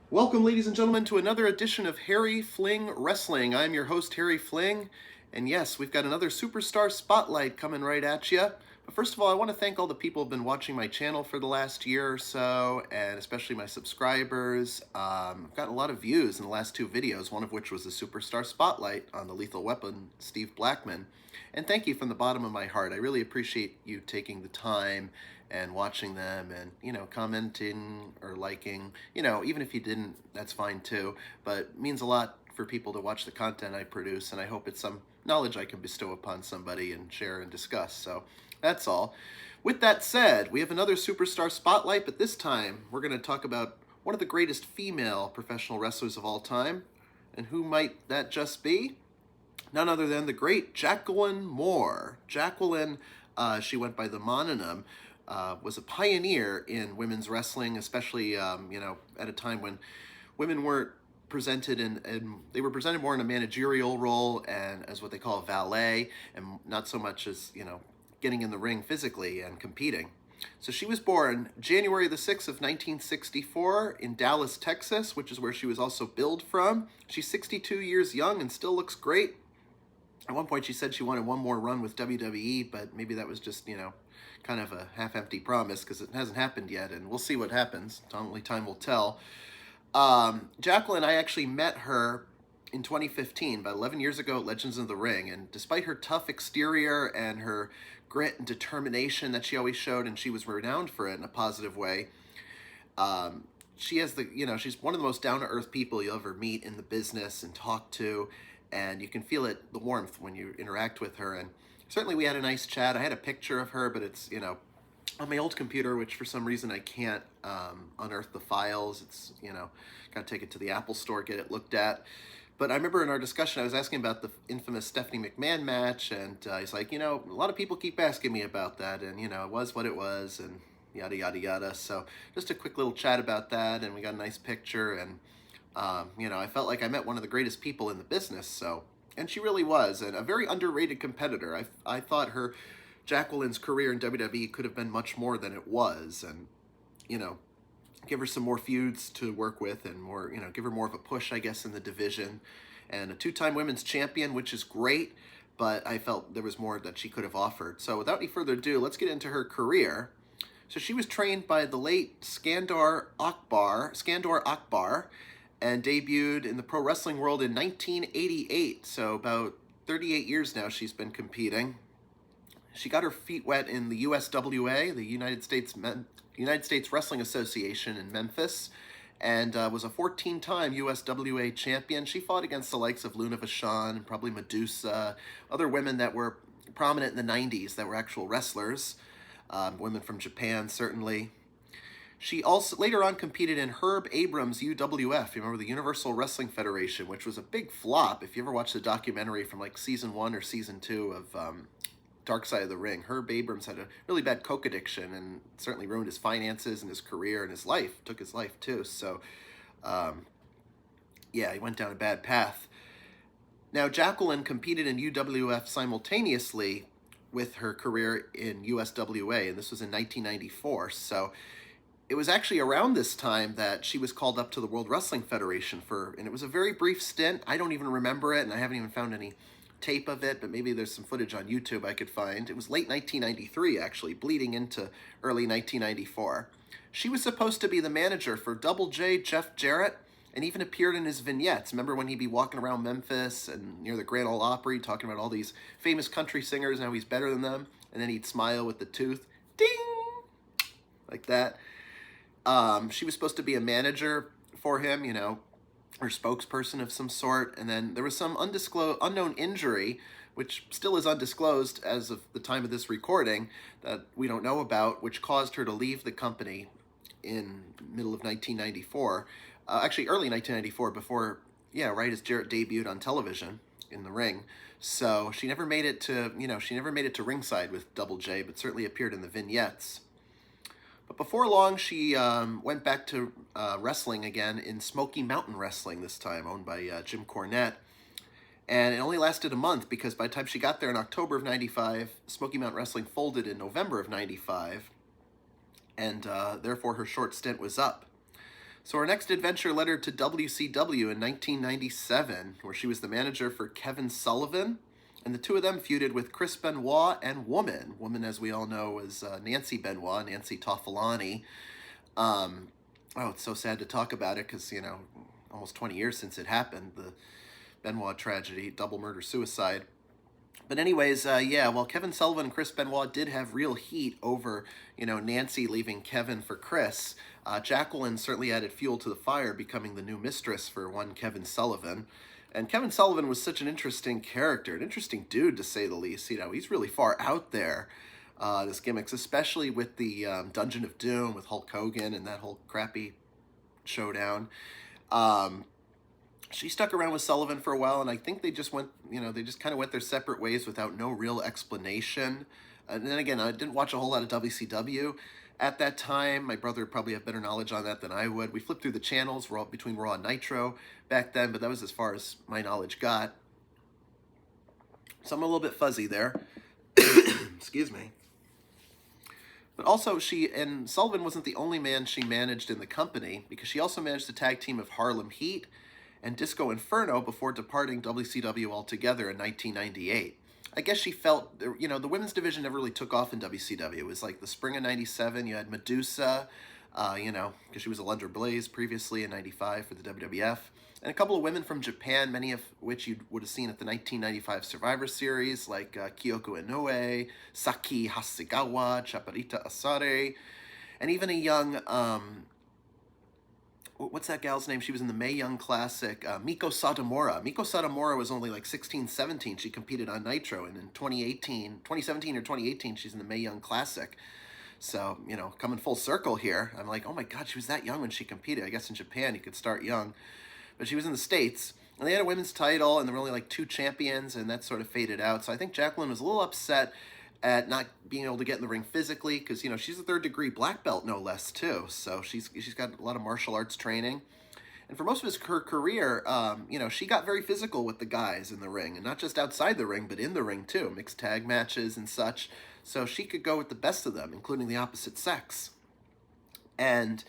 Welcome, ladies and gentlemen, to another edition of Harry Fling Wrestling. I'm your host, Harry Fling, and yes, we've got another superstar spotlight coming right at you. But first of all, I want to thank all the people who've been watching my channel for the last year or so, and especially my subscribers. I've gotten a lot of views in the last two videos, one of which was a superstar spotlight on the Lethal Weapon, Steve Blackman. And thank you from the bottom of my heart. I really appreciate you taking the time and watching them and, commenting or liking. Even if you didn't, that's fine too. But it means a lot for people to watch the content I produce, and I hope it's some knowledge I can bestow upon somebody and share and discuss. So that's all. With that said, we have another superstar spotlight, but this time we're going to talk about one of the greatest female professional wrestlers of all time. And who might that just be? None other than the great Jacqueline Moore. Jacqueline, she went by the mononym, was a pioneer in women's wrestling, especially at a time when women weren't presented and they were presented more in a managerial role and as what they call a valet, and not so much as getting in the ring physically and competing. So she was born January the 6th of 1964 in Dallas, Texas, which is where she was also billed from. She's 62 years young and still looks great. At one point she said she wanted one more run with WWE, but maybe that was just, kind of a half-empty promise because it hasn't happened yet, and we'll see what happens. Only time will tell. Jacqueline, I actually met her in 2015, about 11 years ago at Legends of the Ring, and despite her tough exterior and her grit and determination that she always showed, and she was renowned for it in a positive way, she has she's one of the most down-to-earth people you'll ever meet in the business and talk to, and you can feel it, the warmth, when you interact with her. And certainly we had a nice chat. I had a picture of her, but it's, on my old computer, which for some reason I can't unearth the files. It's, got to take it to the Apple store, get it looked at. But I remember in our discussion, I was asking about the infamous Stephanie McMahon match, and he's like, a lot of people keep asking me about that, and, it was what it was, and yada, yada, yada. So just a quick little chat about that, and we got a nice picture, and, I felt like I met one of the greatest people in the business, so, and she really was, and a very underrated competitor. I thought Jacqueline's career in WWE could have been much more than it was, and, give her some more feuds to work with and more, give her more of a push, I guess, in the division. And a two-time women's champion, which is great, but I felt there was more that she could have offered. So without any further ado, let's get into her career. So she was trained by the late Skandar Akbar, and debuted in the pro wrestling world in 1988. So about 38 years now she's been competing. She got her feet wet in the USWA, the United States Wrestling Association in Memphis, and was a 14-time USWA champion. She fought against the likes of Luna Vachon, probably Medusa, other women that were prominent in the 90s that were actual wrestlers, women from Japan, certainly. She also later on competed in Herb Abrams' UWF, you remember, the Universal Wrestling Federation, which was a big flop. If you ever watched the documentary from like season 1 or season 2 of Dark Side of the Ring, Herb Abrams had a really bad coke addiction and certainly ruined his finances and his career and his life, took his life too. So, yeah, he went down a bad path. Now, Jacqueline competed in UWF simultaneously with her career in USWA, and this was in 1994. So it was actually around this time that she was called up to the World Wrestling Federation and it was a very brief stint. I don't even remember it, and I haven't even found any tape of it, but maybe there's some footage on YouTube I could find. It was late 1993, actually, bleeding into early 1994. She was supposed to be the manager for Double J, Jeff Jarrett, and even appeared in his vignettes. Remember when he'd be walking around Memphis and near the Grand Ole Opry talking about all these famous country singers and how he's better than them, and then he'd smile with the tooth, ding, like that. She was supposed to be a manager for him, or spokesperson of some sort, and then there was some unknown injury, which still is undisclosed as of the time of this recording, that we don't know about, which caused her to leave the company in middle of 1994, actually early 1994, before, right as Jarrett debuted on television in the ring. So she never made it to ringside with Double J, but certainly appeared in the vignettes. But before long, she went back to wrestling again in Smoky Mountain Wrestling this time, owned by Jim Cornette. And it only lasted a month because by the time she got there in October of 95, Smoky Mountain Wrestling folded in November of 95, and therefore her short stint was up. So our next adventure led her to WCW in 1997, where she was the manager for Kevin Sullivan, and the two of them feuded with Chris Benoit and Woman. Woman, as we all know, was Nancy Benoit, Nancy Toffolani. Oh, it's so sad to talk about it because, almost 20 years since it happened, the Benoit tragedy, double murder suicide. But anyways, Kevin Sullivan and Chris Benoit did have real heat over, Nancy leaving Kevin for Chris. Jacqueline certainly added fuel to the fire, becoming the new mistress for one Kevin Sullivan. And Kevin Sullivan was such an interesting character, an interesting dude to say the least. He's really far out there, this gimmicks, especially with the Dungeon of Doom with Hulk Hogan and that whole crappy showdown. She stuck around with Sullivan for a while, and I think they just went, they just kind of went their separate ways without no real explanation. And then again, I didn't watch a whole lot of WCW at that time. My brother would probably have better knowledge on that than I would. We flipped through the channels between Raw and Nitro back then, but that was as far as my knowledge got. So I'm a little bit fuzzy there. Excuse me. But also, Sullivan wasn't the only man she managed in the company, because she also managed the tag team of Harlem Heat and Disco Inferno before departing WCW altogether in 1998. I guess she felt, the women's division never really took off in WCW. It was like the spring of 97, you had Medusa, because she was a Lunder Blaze previously in 95 for the WWF, and a couple of women from Japan, many of which you would have seen at the 1995 Survivor Series, like Kyoko Inoue, Saki Hasegawa, Chaparita Asare, and even a young, what's that gal's name? She was in the Mae Young Classic, Miko Satomura. Miko Satomura was only like 16, 17. She competed on Nitro, and in 2017 or 2018, she's in the Mae Young Classic. So, coming full circle here, I'm like, oh my God, she was that young when she competed. I guess in Japan you could start young. But she was in the States, and they had a women's title, and there were only like 2 champions, and that sort of faded out. So I think Jacqueline was a little upset at not being able to get in the ring physically, because, she's a 3rd-degree black belt, no less, too. So she's got a lot of martial arts training. And for most of her career, she got very physical with the guys in the ring, and not just outside the ring, but in the ring, too. Mixed tag matches and such. So she could go with the best of them, including the opposite sex. And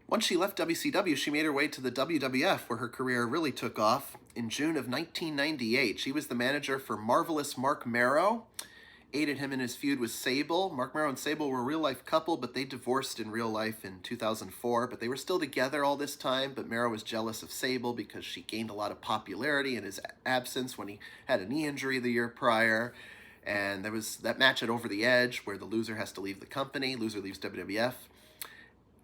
once she left WCW, she made her way to the WWF, where her career really took off. In June of 1998, she was the manager for Marvelous Mark Marrow, aided him in his feud with Sable. Mark Marrow and Sable were a real-life couple, but they divorced in real life in 2004. But they were still together all this time, but Marrow was jealous of Sable because she gained a lot of popularity in his absence when he had a knee injury the year prior. And there was that match at Over the Edge where the loser has to leave the company. Loser leaves WWF.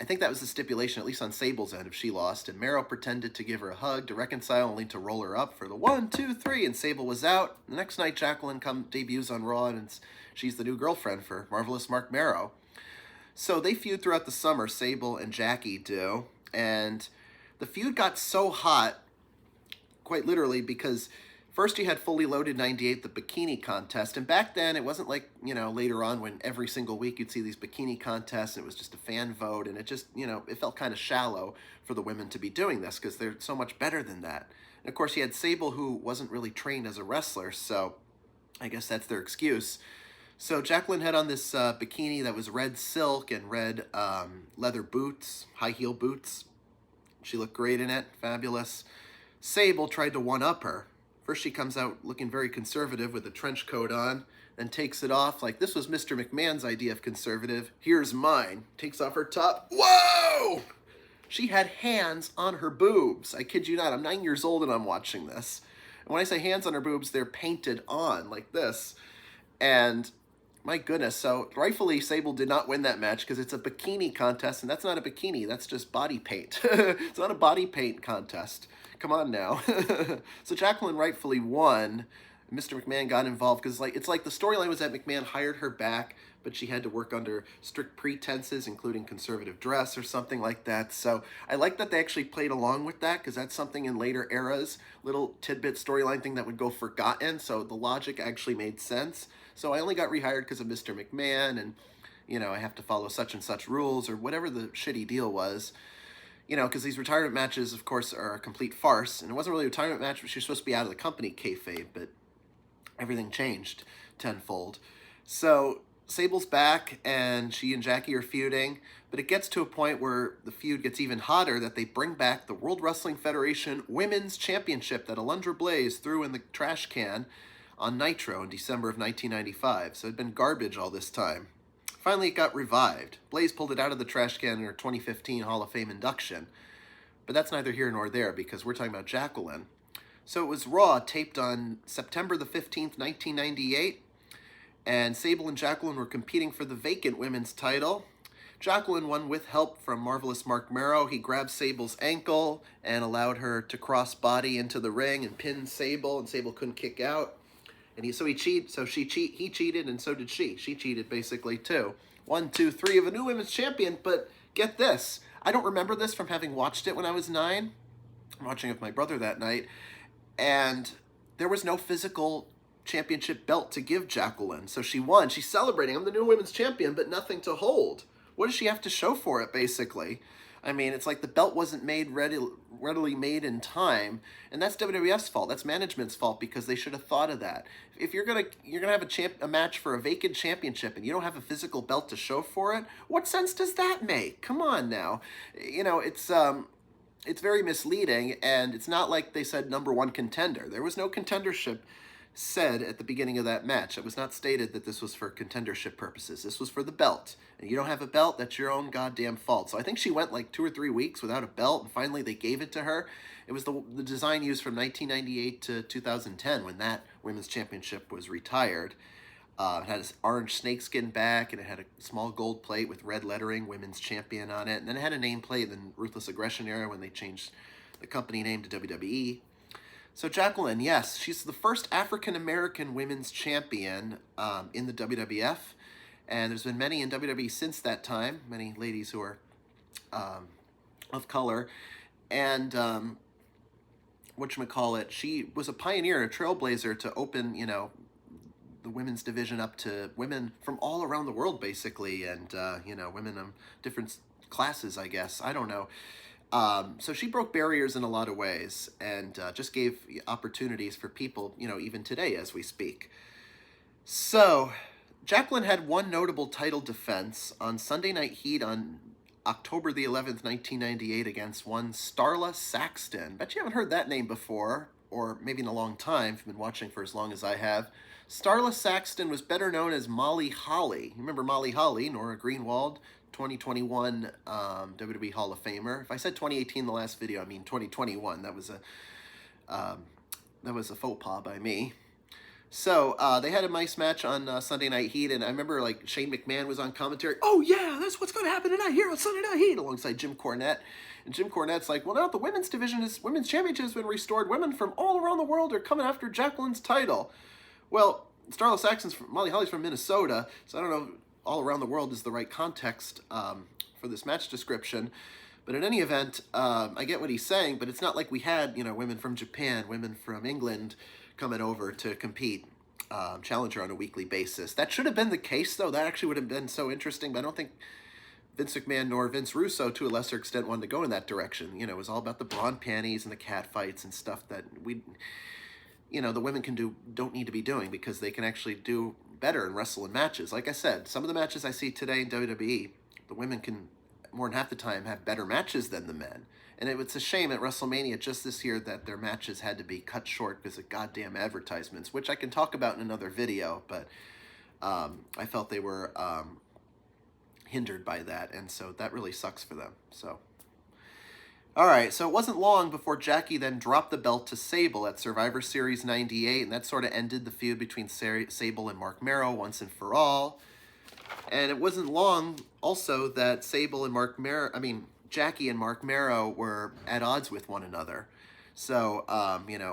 I think that was the stipulation, at least on Sable's end, if she lost. And Marrow pretended to give her a hug to reconcile, only to roll her up for the 1, 2, 3, and Sable was out. The next night, Jacqueline debuts on Raw, and she's the new girlfriend for Marvelous Mark Marrow. So they feud throughout the summer, Sable and Jackie do. And the feud got so hot, quite literally, because first you had Fully Loaded 98, the bikini contest, and back then it wasn't like, later on when every single week you'd see these bikini contests and it was just a fan vote, and it just, it felt kind of shallow for the women to be doing this because they're so much better than that. And of course you had Sable, who wasn't really trained as a wrestler, so I guess that's their excuse. So Jacqueline had on this bikini that was red silk and red leather boots, high heel boots. She looked great in it, fabulous. Sable tried to one-up her. First she comes out looking very conservative with a trench coat on, then takes it off like this was Mr. McMahon's idea of conservative. Here's mine. Takes off her top. Whoa! She had hands on her boobs. I kid you not. I'm 9 years old and I'm watching this. And when I say hands on her boobs, they're painted on like this. And my goodness, so rightfully Sable did not win that match because it's a bikini contest, and that's not a bikini, that's just body paint. It's not a body paint contest. Come on now. So Jacqueline rightfully won. Mr. McMahon got involved because it's like the storyline was that McMahon hired her back, but she had to work under strict pretenses, including conservative dress or something like that. So I like that they actually played along with that, because that's something in later eras, little tidbit storyline thing that would go forgotten. So the logic actually made sense. So I only got rehired because of Mr. McMahon, and I have to follow such and such rules or whatever the shitty deal was. Because these retirement matches, of course, are a complete farce. And it wasn't really a retirement match, but she was supposed to be out of the company, kayfabe, but everything changed tenfold. So Sable's back, and she and Jackie are feuding, But it gets to a point where the feud gets even hotter that they bring back the World Wrestling Federation Women's Championship that Alundra Blaze threw in the trash can on Nitro in December of 1995. So it had been garbage all this time. Finally, it got revived. Blaze pulled it out of the trash can in her 2015 Hall of Fame induction. But that's neither here nor there because we're talking about Jacqueline. So it was Raw, taped on September the 15th, 1998. And Sable and Jacqueline were competing for the vacant women's title. Jacqueline won with help from Marvelous Mark Marrow. He grabbed Sable's ankle and allowed her to cross body into the ring and pin Sable, and Sable couldn't kick out. And he cheated, and so did she. She cheated basically too. 1, 2, 3 of a new women's champion, but get this. I don't remember this from having watched it when I was 9. I'm watching it with my brother that night. And there was no physical championship belt to give Jacqueline. So she won. She's celebrating. I'm the new women's champion, but nothing to hold. What does she have to show for it, basically? I mean, it's like the belt wasn't made readily made in time, and that's WWF's fault. That's management's fault because they should have thought of that. If you're gonna have a match for a vacant championship and you don't have a physical belt to show for it, what sense does that make? Come on now, it's very misleading, and it's not like they said #1 contender. There was no contendership said at the beginning of that match. It was not stated that this was for contendership purposes. This was for the belt. And you don't have a belt, that's your own goddamn fault. So I think she went like 2 or 3 weeks without a belt, and finally they gave it to her. It was the design used from 1998 to 2010 when that women's championship was retired. It had this orange snakeskin back, and it had a small gold plate with red lettering, women's champion on it. And then it had a nameplate in the Ruthless Aggression era when they changed the company name to WWE. So Jacqueline, yes, she's the first African-American women's champion in the WWF. And there's been many in WWE since that time, many ladies who are of color. And whatchamacallit, she was a pioneer, a trailblazer to open, the women's division up to women from all around the world, basically. And, women of different classes, I guess. I don't know. So she broke barriers in a lot of ways and just gave opportunities for people, even today as we speak. So Jacqueline had one notable title defense on Sunday Night Heat on October the 11th, 1998 against one Starla Saxton. Bet you haven't heard that name before, or maybe in a long time if you've been watching for as long as I have. Starla Saxton was better known as Molly Holly. You remember Molly Holly, Nora Greenwald, 2021 WWE Hall of Famer. If I said 2018 in the last video, I mean 2021. That was a faux pas by me. So they had a nice match on Sunday Night Heat, and I remember like Shane McMahon was on commentary. Oh yeah, that's what's going to happen tonight here on Sunday Night Heat, alongside Jim Cornette. And Jim Cornette's like, well, now the women's championship has been restored. Women from all around the world are coming after Jacqueline's title. Well, Starla Saxton's Molly Holly's from Minnesota, so I don't know if all around the world is the right context for this match description. But in any event, I get what he's saying, but it's not like we had, women from Japan, women from England coming over to compete, challenge her on a weekly basis. That should have been the case, though. That actually would have been so interesting, but I don't think Vince McMahon nor Vince Russo, to a lesser extent, wanted to go in that direction. It was all about the brawn panties and the cat fights and stuff that the women don't need to be doing, because they can actually do better and wrestle in matches. Like I said, some of the matches I see today in WWE, the women can more than half the time have better matches than the men. And it's a shame at WrestleMania just this year that their matches had to be cut short because of goddamn advertisements, which I can talk about in another video, but I felt they were hindered by that, and so that really sucks for them. So, all right, so it wasn't long before Jackie then dropped the belt to Sable at Survivor Series 98, and that sort of ended the feud between Sable and Mark Marrow once and for all. And it wasn't long also that Jackie and Mark Marrow were at odds with one another. So,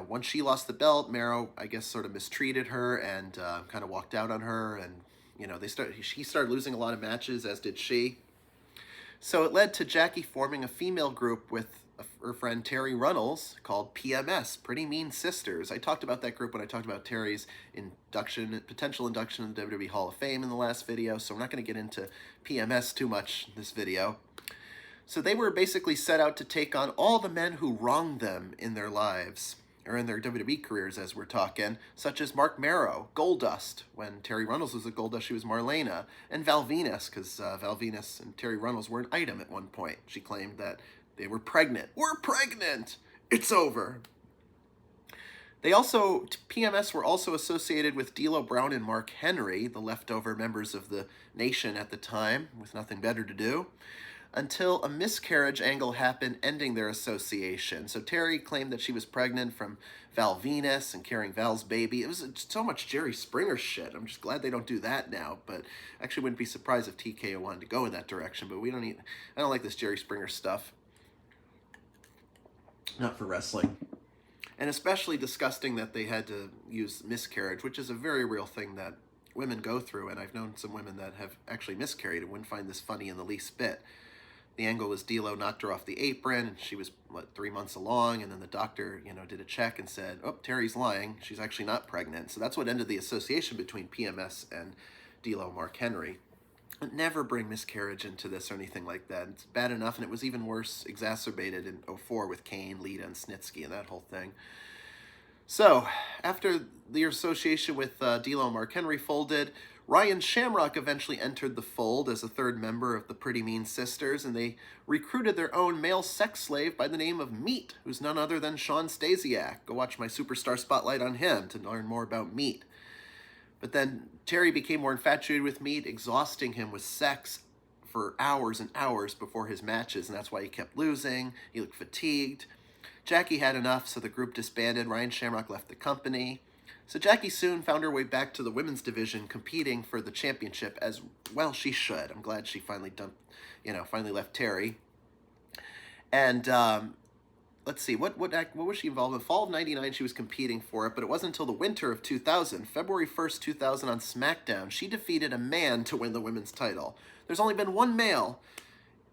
once she lost the belt, Marrow, I guess, sort of mistreated her and kind of walked out on her, and he started losing a lot of matches, as did she. So it led to Jackie forming a female group with her friend Terry Runnels called PMS, Pretty Mean Sisters. I talked about that group when I talked about Terry's potential induction in the WWE Hall of Fame in the last video, so I'm not going to get into PMS too much in this video. So they were basically set out to take on all the men who wronged them in their lives. or in their WWE careers as we're talking, such as Mark Marrow, Goldust. When Terry Runnels was a Goldust, she was Marlena. And Val Venus, because Val Venus and Terry Runnels were an item at one point. She claimed that they were pregnant. We're pregnant! It's over! PMS were also associated with D'Lo Brown and Mark Henry, the leftover members of the Nation at the time, with nothing better to do, until a miscarriage angle happened, ending their association. So Terry claimed that she was pregnant from Val Venus and carrying Val's baby. It was so much Jerry Springer shit. I'm just glad they don't do that now, but I actually wouldn't be surprised if TKO wanted to go in that direction, but I don't like this Jerry Springer stuff. Not for wrestling. And especially disgusting that they had to use miscarriage, which is a very real thing that women go through, and I've known some women that have actually miscarried and wouldn't find this funny in the least bit. The angle was D'Lo knocked her off the apron, and she was, 3 months along, and then the doctor, did a check and said, oh, Terry's lying. She's actually not pregnant. So that's what ended the association between PMS and D'Lo Mark Henry. Never bring miscarriage into this or anything like that. It's bad enough, and it was even worse, exacerbated in 2004 with Kane, Lita, and Snitsky and that whole thing. So, after the association with D'Lo Mark Henry folded, Ryan Shamrock eventually entered the fold as a third member of the Pretty Mean Sisters, and they recruited their own male sex slave by the name of Meat, who's none other than Sean Stasiak. Go watch my Superstar Spotlight on him to learn more about Meat. But then Terry became more infatuated with Meat, exhausting him with sex for hours and hours before his matches, and that's why he kept losing. He looked fatigued. Jackie had enough, so the group disbanded. Ryan Shamrock left the company. So Jackie soon found her way back to the women's division, competing for the championship, as well she should. I'm glad she finally finally left Terry. And let's see, what was she involved in? Fall of 99, she was competing for it, but it wasn't until the winter of 2000, February 1st, 2000 on SmackDown, she defeated a man to win the women's title. There's only been one male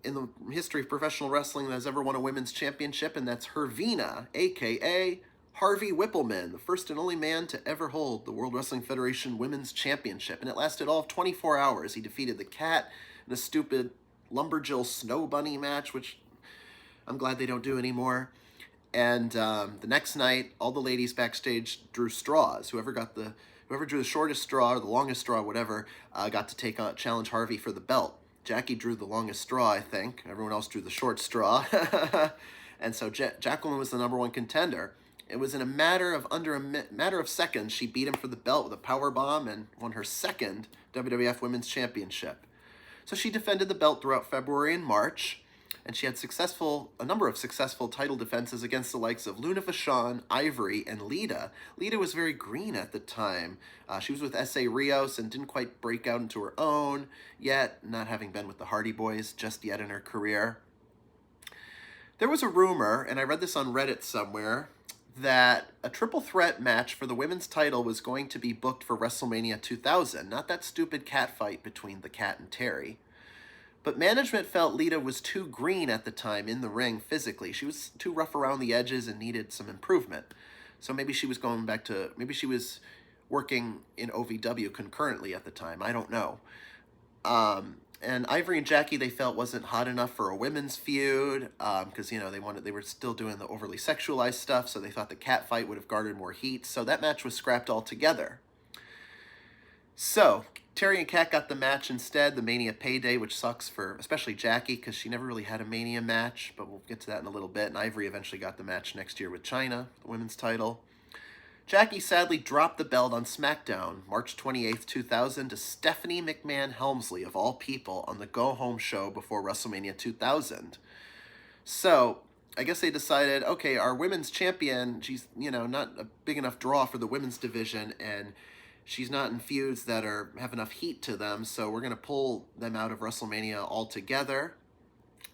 in the history of professional wrestling that has ever won a women's championship, and that's Hervina, a.k.a. Harvey Whippleman, the first and only man to ever hold the World Wrestling Federation Women's Championship, and it lasted all of 24 hours. He defeated the Cat in a stupid Lumberjill Snow Bunny match, which I'm glad they don't do anymore. And the next night, all the ladies backstage drew straws. Whoever drew the shortest straw or the longest straw, whatever, got to challenge Harvey for the belt. Jackie drew the longest straw, I think. Everyone else drew the short straw. And so Jacqueline was the number one contender. It was in a matter of seconds, she beat him for the belt with a power bomb and won her second WWF Women's Championship. So she defended the belt throughout February and March, and she had a number of successful title defenses against the likes of Luna Vachon, Ivory, and Lita. Lita was very green at the time. She was with S.A. Rios and didn't quite break out into her own yet, not having been with the Hardy Boys just yet in her career. There was a rumor, and I read this on Reddit somewhere, that a triple threat match for the women's title was going to be booked for WrestleMania 2000, not that stupid cat fight between the Cat and Terry. But management felt Lita was too green at the time in the ring physically. She was too rough around the edges and needed some improvement. So maybe she was working in OVW concurrently at the time. I don't know. And Ivory and Jackie, they felt wasn't hot enough for a women's feud because, they were still doing the overly sexualized stuff, so they thought the cat fight would have garnered more heat. So that match was scrapped altogether. So Terry and Kat got the match instead, the Mania Payday, which sucks for especially Jackie because she never really had a Mania match, but we'll get to that in a little bit. And Ivory eventually got the match next year with Chyna, the women's title. Jackie sadly dropped the belt on SmackDown, March 28th, 2000, to Stephanie McMahon Helmsley, of all people, on the go-home show before WrestleMania 2000. So, I guess they decided, okay, our women's champion, she's, not a big enough draw for the women's division, and she's not in feuds that have enough heat to them, so we're going to pull them out of WrestleMania altogether.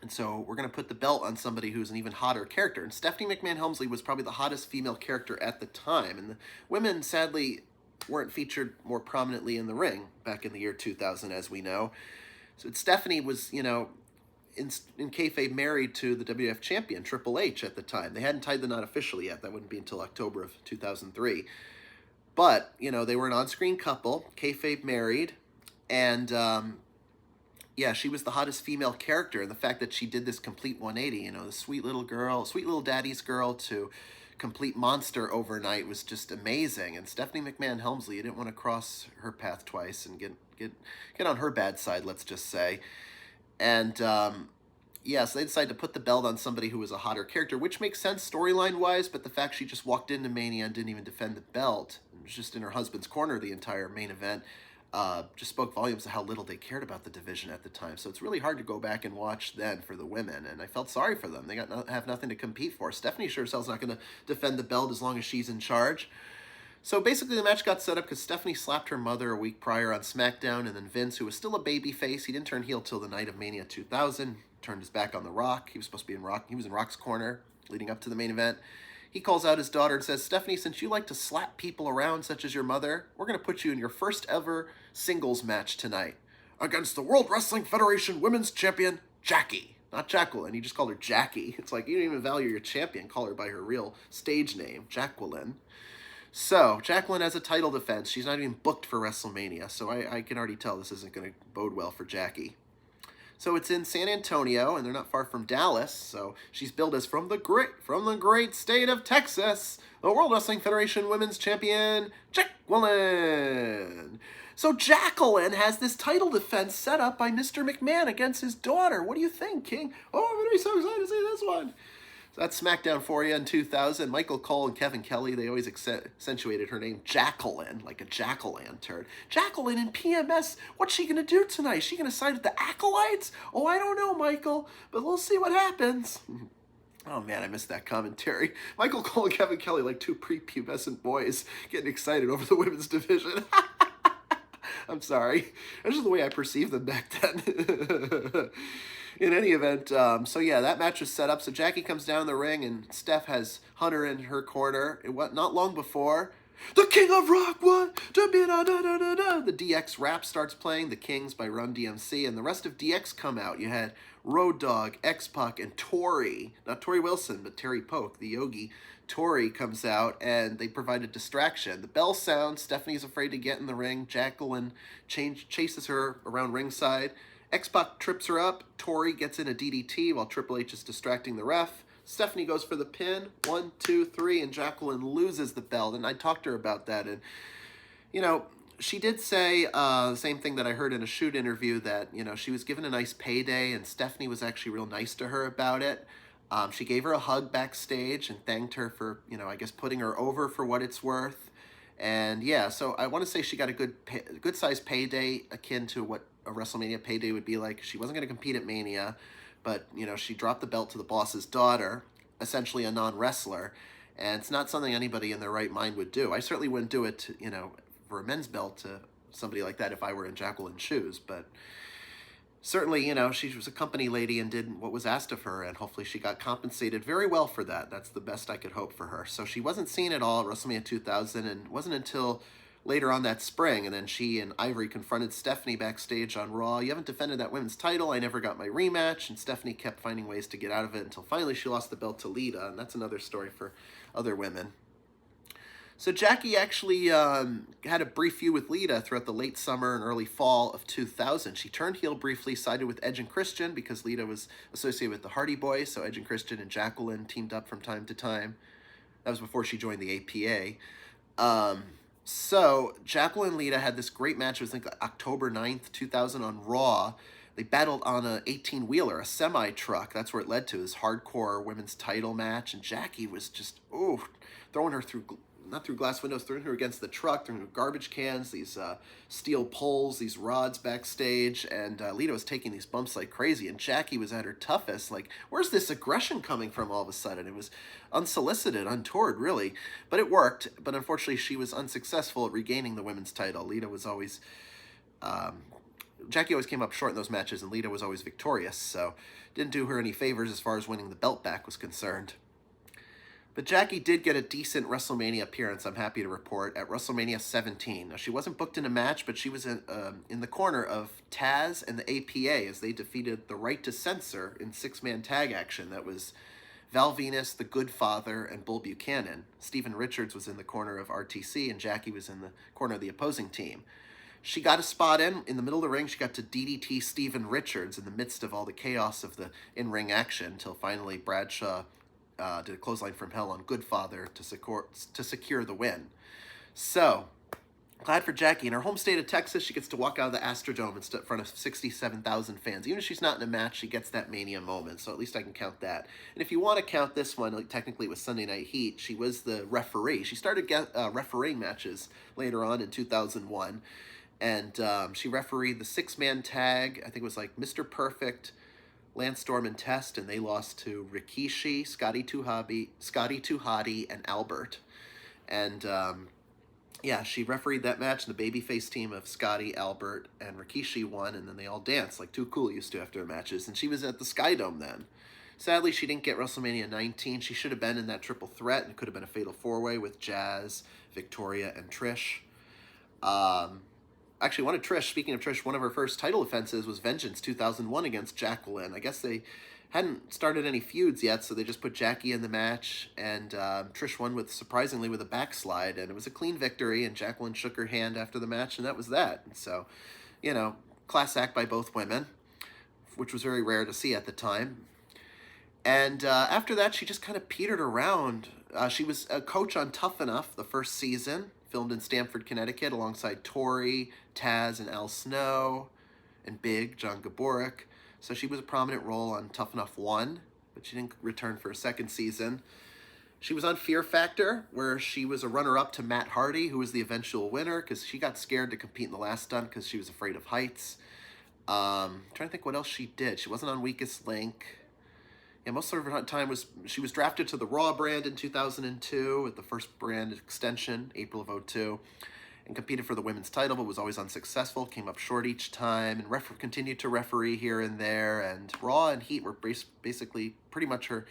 And so we're going to put the belt on somebody who's an even hotter character. And Stephanie McMahon Helmsley was probably the hottest female character at the time. And the women, sadly, weren't featured more prominently in the ring back in the year 2000, as we know. So Stephanie was, in kayfabe married to the WWF champion, Triple H, at the time. They hadn't tied the knot officially yet. That wouldn't be until October of 2003. But, they were an on-screen couple, kayfabe married, and she was the hottest female character, and the fact that she did this complete 180, the sweet little daddy's girl to complete monster overnight was just amazing. And Stephanie McMahon Helmsley, you didn't want to cross her path twice and get on her bad side, let's just say. And yeah, so they decided to put the belt on somebody who was a hotter character, which makes sense storyline-wise, but the fact she just walked into Mania and didn't even defend the belt, was just in her husband's corner the entire main event, just spoke volumes of how little they cared about the division at the time. So it's really hard to go back and watch then for the women, and I felt sorry for them. They have nothing to compete for. Stephanie sure as hell's not going to defend the belt as long as she's in charge. So basically the match got set up because Stephanie slapped her mother a week prior on SmackDown, and then Vince, who was still a babyface, he didn't turn heel till the night of Mania 2000, turned his back on The Rock. He was supposed to be in Rock. He was in Rock's corner leading up to the main event. He calls out his daughter and says, "Stephanie, since you like to slap people around such as your mother, we're going to put you in your first ever singles match tonight against the World Wrestling Federation Women's Champion, Jackie." Not Jacqueline. He just called her Jackie. It's like, you don't even value your champion. Call her by her real stage name, Jacqueline. So, Jacqueline has a title defense. She's not even booked for WrestleMania, so I can already tell this isn't going to bode well for Jackie. So it's in San Antonio, and they're not far from Dallas, so she's billed as from the great state of Texas, the World Wrestling Federation Women's Champion, Jacqueline. So Jacqueline has this title defense set up by Mr. McMahon against his daughter. What do you think, King? Oh, I'm going to be so excited to see this one. So that's SmackDown for you in 2000. Michael Cole and Kevin Kelly, they always accentuated her name Jacqueline, like a jack-o'-lantern. Jacqueline in PMS, what's she going to do tonight? Is she going to side with the Acolytes? Oh, I don't know, Michael, but we'll see what happens. Oh, man, I missed that commentary. Michael Cole and Kevin Kelly, like two prepubescent boys getting excited over the women's division. I'm sorry. That's just the way I perceived them back then. In any event, so yeah, that match was set up. So Jackie comes down the ring, and Steph has Hunter in her corner. It was not long before the King of Rock won to be the DX rap starts playing, The Kings by Run DMC, and the rest of DX come out. You had Road Dogg, X-Pac, and Tori. Not Tori Wilson, but Terry Polk, the Yogi. Tori comes out, and they provide a distraction. The bell sounds. Stephanie's afraid to get in the ring. Jacqueline chases her around ringside. X-Pac trips her up. Tori gets in a DDT while Triple H is distracting the ref. Stephanie goes for the pin. 1, 2, 3, and Jacqueline loses the belt. And I talked to her about that. And, you know, she did say the same thing that I heard in a shoot interview, that, you know, she was given a nice payday, and Stephanie was actually real nice to her about it. She gave her a hug backstage and thanked her for, you know, I guess putting her over for what it's worth. And yeah, so I want to say she got a good size payday akin to what a WrestleMania payday would be like. She wasn't going to compete at Mania, but, you know, she dropped the belt to the boss's daughter, essentially a non-wrestler, and it's not something anybody in their right mind would do. I certainly wouldn't do it, you know, for a men's belt to somebody like that if I were in Jacqueline's shoes, but certainly, you know, she was a company lady and did what was asked of her, and hopefully she got compensated very well for that. That's the best I could hope for her. So she wasn't seen at all at WrestleMania 2000, and it wasn't until later on that spring, and then she and Ivory confronted Stephanie backstage on Raw. "You haven't defended that women's title. I never got my rematch." And Stephanie kept finding ways to get out of it until finally she lost the belt to Lita, and that's another story for other women. So Jackie actually had a brief feud with Lita throughout the late summer and early fall of 2000. She turned heel briefly, sided with Edge and Christian because Lita was associated with the Hardy Boys, so Edge and Christian and Jacqueline teamed up from time to time. That was before she joined the APA. So Jacqueline and Lita had this great match. It was like October 9th, 2000 on Raw. They battled on a 18-wheeler, a semi-truck. That's where it led to this hardcore women's title match. And Jackie was just, throwing her through, not through glass windows, throwing her against the truck, throwing her garbage cans, these steel poles, these rods backstage. And Lita was taking these bumps like crazy. And Jackie was at her toughest. Like, where's this aggression coming from all of a sudden? It was unsolicited, untoward, really. But it worked. But unfortunately, she was unsuccessful at regaining the women's title. Lita was always... Jackie always came up short in those matches, and Lita was always victorious, so didn't do her any favors as far as winning the belt back was concerned. But Jackie did get a decent WrestleMania appearance, I'm happy to report, at WrestleMania 17. Now, she wasn't booked in a match, but she was in the corner of Taz and the APA as they defeated the Right to Censor in six-man tag action. That was Val Venus, The Good Father, and Bull Buchanan. Steven Richards was in the corner of RTC, and Jackie was in the corner of the opposing team. She got a spot in the middle of the ring. She got to DDT Steven Richards in the midst of all the chaos of the in-ring action until finally Bradshaw did a clothesline from hell on Goodfather to secure the win. So, glad for Jackie. In her home state of Texas, she gets to walk out of the Astrodome in front of 67,000 fans. Even if she's not in a match, she gets that Mania moment, so at least I can count that. And if you want to count this one, like, technically it was Sunday Night Heat, she was the referee. She started refereeing matches later on in 2001, and she refereed the six-man tag. I think it was like Mr. Perfect, Lance Storm, and Test, and they lost to Rikishi, Scotty 2 Hotty, and Albert. And yeah, she refereed that match, and the babyface team of Scotty, Albert, and Rikishi won, and then they all danced like Too Cool used to after matches, and she was at the Skydome then. Sadly, she didn't get WrestleMania 19. She should have been in that triple threat, and it could have been a fatal four-way with Jazz, Victoria, and Trish. Actually, speaking of Trish, one of her first title offenses was Vengeance 2001 against Jacqueline. I guess they hadn't started any feuds yet, so they just put Jackie in the match, and Trish won surprisingly with a backslide, and it was a clean victory, and Jacqueline shook her hand after the match, and that was that. So, class act by both women, which was very rare to see at the time. And after that, she just kind of petered around. She was a coach on Tough Enough the first season, filmed in Stamford, Connecticut, alongside Tori, Taz, and Al Snow, and Big, John Gaborik. So she was a prominent role on Tough Enough 1, but she didn't return for a second season. She was on Fear Factor, where she was a runner-up to Matt Hardy, who was the eventual winner, because she got scared to compete in the last stunt because she was afraid of heights. Trying to think what else she did. She wasn't on Weakest Link. Yeah, most of her time she was drafted to the Raw brand in 2002 with the first brand extension, April of 2002, and competed for the women's title, but was always unsuccessful, came up short each time, and continued to referee here and there, and Raw and Heat were basically pretty much her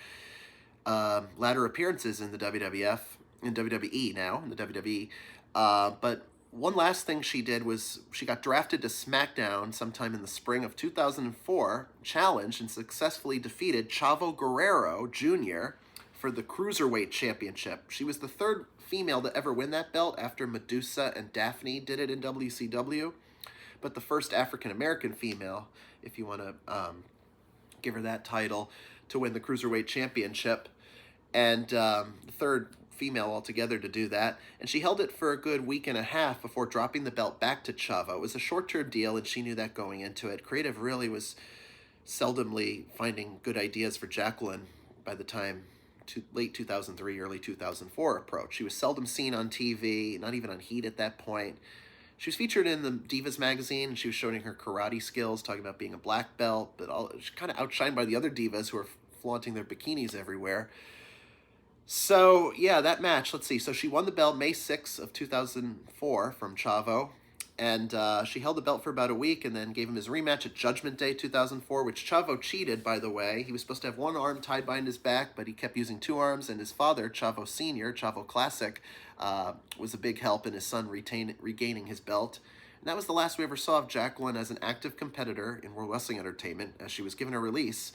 latter appearances in the WWF, in WWE now, in the WWE. But one last thing she did was she got drafted to SmackDown sometime in the spring of 2004, challenged and successfully defeated Chavo Guerrero Jr. for the Cruiserweight Championship. She was the third female to ever win that belt after Medusa and Daphne did it in WCW, but the first African-American female, if you want to give her that title, to win the Cruiserweight Championship, and the third female altogether to do that, and she held it for a good week and a half before dropping the belt back to Chavo. It was a short-term deal, and she knew that going into it. Creative really was seldomly finding good ideas for Jacqueline by the time late 2003, early 2004 approach. She was seldom seen on TV, not even on Heat at that point. She was featured in the Divas magazine, and she was showing her karate skills, talking about being a black belt, but she kind of outshined by the other divas who were flaunting their bikinis everywhere. So, yeah, that match, let's see. So she won the belt May 6th of 2004 from Chavo, and she held the belt for about a week and then gave him his rematch at Judgment Day 2004, which Chavo cheated, by the way. He was supposed to have one arm tied behind his back, but he kept using two arms, and his father, Chavo Sr., Chavo Classic, was a big help in his son regaining his belt. And that was the last we ever saw of Jacqueline as an active competitor in World Wrestling Entertainment, as she was given a release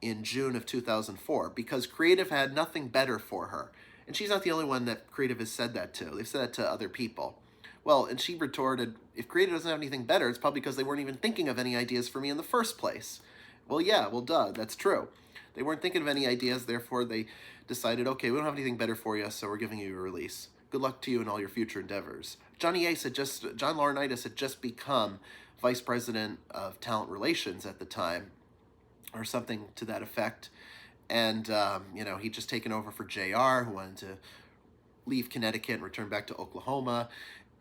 in June of 2004, because Creative had nothing better for her. And she's not the only one that Creative has said that to. They've said that to other people. Well, and she retorted, if Creative doesn't have anything better, it's probably because they weren't even thinking of any ideas for me in the first place. Well, yeah, well, duh, that's true. They weren't thinking of any ideas, therefore they decided, okay, we don't have anything better for you, so we're giving you a release. Good luck to you in all your future endeavors. John Laurinaitis had just become Vice President of Talent Relations at the time, or something to that effect. And, he'd just taken over for JR, who wanted to leave Connecticut and return back to Oklahoma.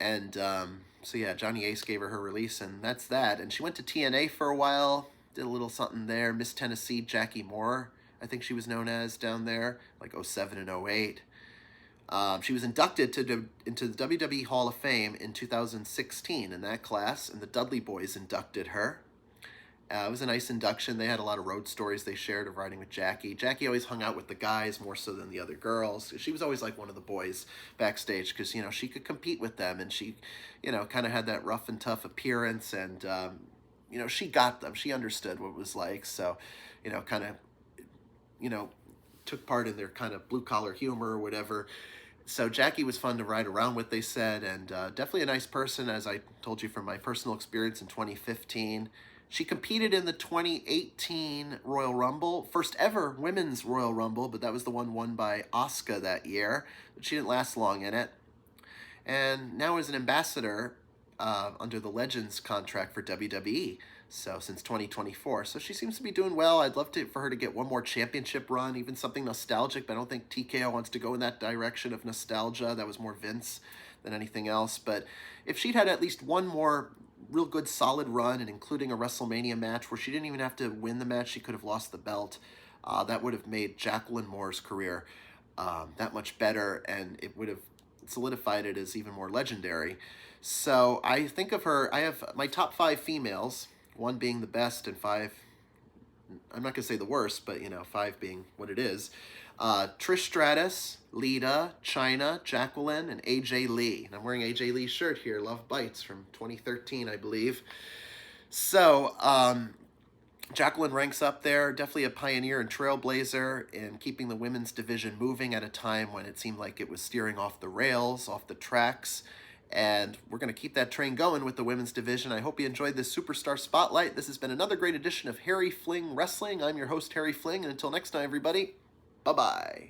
And so, yeah, Johnny Ace gave her release, and that's that. And she went to TNA for a while, did a little something there. Miss Tennessee Jackie Moore, I think she was known as down there, like 07 and 08. She was inducted into the WWE Hall of Fame in 2016 in that class, and the Dudley Boys inducted her. It was a nice induction. They had a lot of road stories they shared of riding with Jackie. Jackie always hung out with the guys more so than the other girls. She was always like one of the boys backstage because, she could compete with them, and she, kind of had that rough and tough appearance, and, she got them. She understood what it was like, so, took part in their kind of blue-collar humor or whatever. So Jackie was fun to ride around with, they said, and definitely a nice person, as I told you from my personal experience in 2015. She competed in the 2018 Royal Rumble, first ever women's Royal Rumble, but that was the one won by Asuka that year. But she didn't last long in it. And now is an ambassador under the Legends contract for WWE. So since 2024, so she seems to be doing well. I'd love for her to get one more championship run, even something nostalgic. But I don't think TKO wants to go in that direction of nostalgia. That was more Vince than anything else. But if she'd had at least one more real good solid run, and including a WrestleMania match where she didn't even have to win the match, she could have lost the belt. That would have made Jacqueline Moore's career that much better, and it would have solidified it as even more legendary. So I think of her, I have my top 5 females, 1 being the best and 5, I'm not going to say the worst, but 5 being what it is. Trish Stratus, Lita, Chyna, Jacqueline, and AJ Lee. And I'm wearing AJ Lee's shirt here, Love Bites, from 2013, I believe. So, Jacqueline ranks up there, definitely a pioneer and trailblazer in keeping the women's division moving at a time when it seemed like it was steering off the rails, off the tracks. And we're going to keep that train going with the women's division. I hope you enjoyed this Superstar Spotlight. This has been another great edition of Harry Fling Wrestling. I'm your host, Harry Fling, and until next time, everybody, bye-bye.